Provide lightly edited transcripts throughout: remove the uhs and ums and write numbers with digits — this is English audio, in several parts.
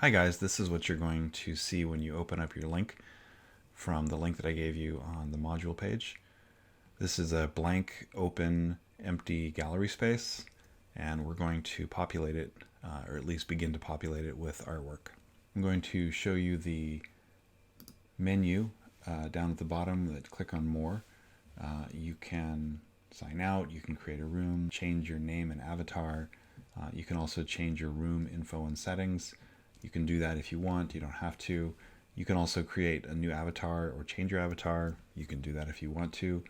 Hi guys, this is what you're going to see when you open up your link from the link that I gave you on the module page. This is a blank, open, empty gallery space, and we're going to populate it, or at least begin to populate it with artwork. I'm going to show you the menu down at the bottom that click on More. You can sign out, you can create a room, change your name and avatar. You can also change your room info and settings. You can do that if you want, you don't have to. You can also create a new avatar or change your avatar. You can do that if you want to.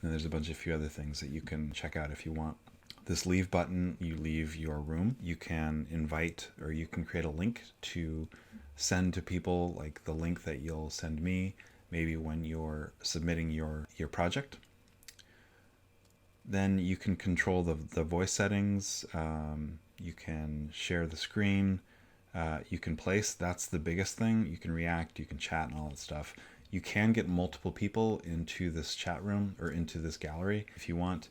And there's a few other things that you can check out if you want. This leave button, you leave your room. You can invite, or you can create a link to send to people, like the link that you'll send me, maybe when you're submitting your project. Then you can control the voice settings. You can share the screen. You can place, that's the biggest thing. You can react, you can chat and all that stuff. You can get multiple people into this chat room or into this gallery if you want.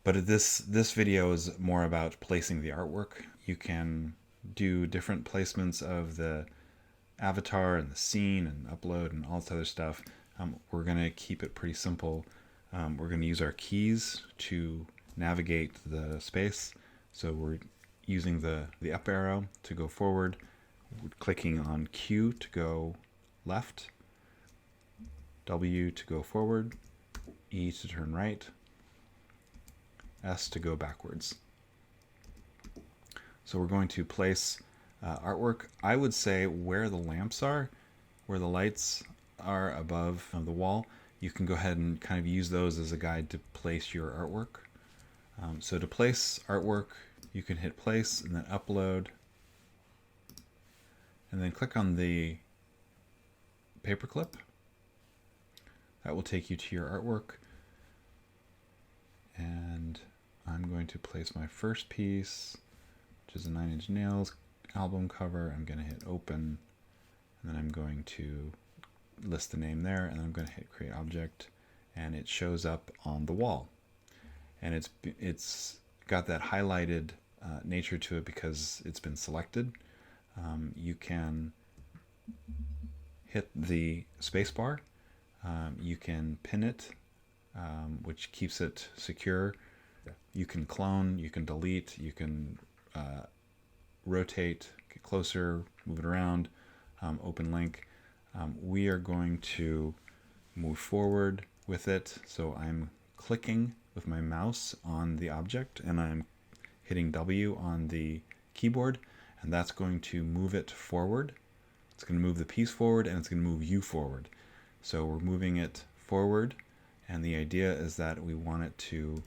But this video is more about placing the artwork. You can do different placements of the avatar and the scene and upload and all this other stuff. We're going to keep it pretty simple. We're going to use our keys to navigate the space. So we're using the up arrow to go forward, clicking on Q to go left, W to go forward, E to turn right, S to go backwards. So we're going to place artwork. I would say where the lamps are, where the lights are above the wall, you can go ahead and kind of use those as a guide to place your artwork. So to place artwork, you can hit place and then upload, and then click on the paperclip. That will take you to your artwork. And I'm going to place my first piece, which is a Nine Inch Nails album cover. I'm going to hit open, and then I'm going to list the name there, and then I'm going to hit create object, and it shows up on the wall. And it's got that highlighted nature to it because it's been selected. You can hit the spacebar. You can pin it, which keeps it secure. You can clone, you can delete, you can rotate, get closer, move it around, open link. We are going to move forward with it. So I'm clicking with my mouse on the object, and I'm hitting W on the keyboard, and that's going to move it forward. It's going to move the piece forward, and it's going to move you forward. So we're moving it forward, and the idea is that we want it to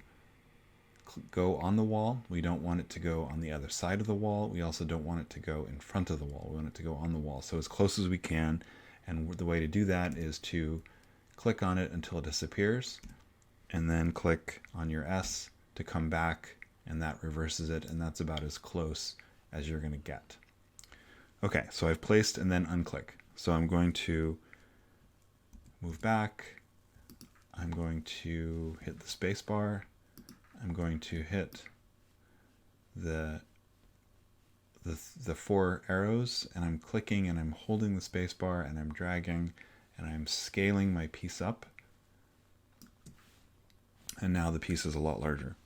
go on the wall. We don't want it to go on the other side of the wall. We also don't want it to go in front of the wall. We want it to go on the wall, so as close as we can. And the way to do that is to click on it until it disappears, and then click on your S to come back, and that reverses it, and that's about as close as you're going to get. Okay, so I've placed and then unclick. So I'm going to move back. I'm going to hit the space bar. I'm going to hit the four arrows, and I'm clicking and I'm holding the space bar and I'm dragging and I'm scaling my piece up. And now the piece is a lot larger.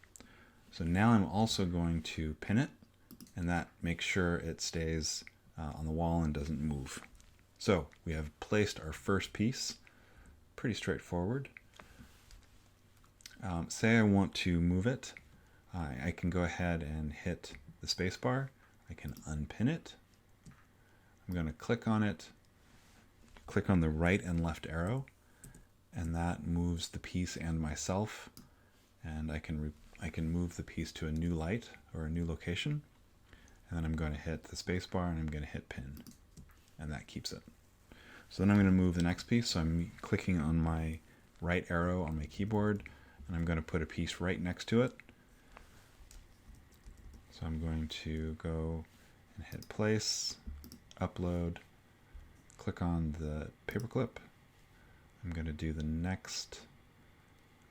So now I'm also going to pin it, and that makes sure it stays on the wall and doesn't move. So we have placed our first piece. Pretty straightforward. Say I want to move it. I can go ahead and hit the space bar. I can unpin it. I'm going to click on it, click on the right and left arrow, and that moves the piece and myself. And I can move the piece to a new light or a new location. And then I'm going to hit the space bar and I'm going to hit pin, and that keeps it. So then I'm going to move the next piece. So I'm clicking on my right arrow on my keyboard, and I'm going to put a piece right next to it. So I'm going to go and hit place, upload, click on the paperclip. I'm going to do the next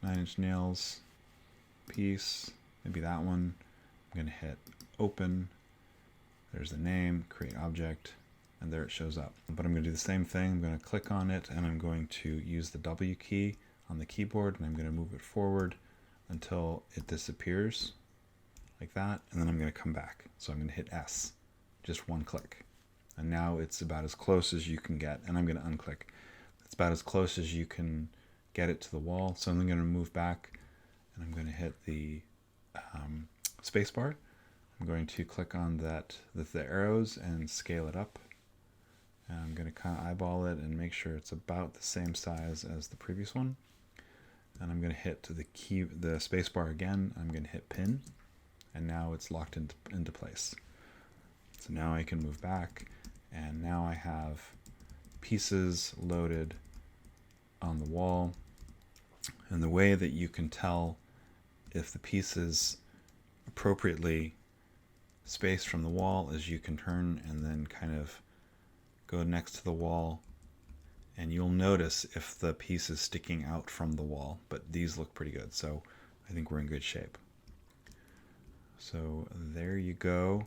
Nine Inch Nails piece, maybe that one. I'm going to hit open. There's the name, create object, and there it shows up. But I'm going to do the same thing. I'm going to click on it, and I'm going to use the W key on the keyboard, and I'm going to move it forward until it disappears like that, and then I'm going to come back. So I'm going to hit S, just one click. And now it's about as close as you can get, and I'm going to unclick. It's about as close as you can get it to the wall. So I'm going to move back, and I'm going to hit the space bar. I'm going to click on the arrows and scale it up. And I'm going to kind of eyeball it and make sure it's about the same size as the previous one. And I'm going to hit the space bar again. I'm going to hit pin, and now it's locked into place. So now I can move back, and now I have pieces loaded on the wall. And the way that you can tell if the piece is appropriately spaced from the wall is you can turn and then kind of go next to the wall, and you'll notice if the piece is sticking out from the wall, but these look pretty good, so I think we're in good shape. So there you go.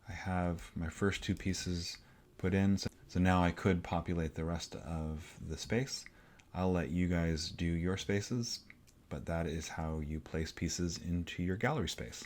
I have my first two pieces put in, so now I could populate the rest of the space. I'll let you guys do your spaces, but that is how you place pieces into your gallery space.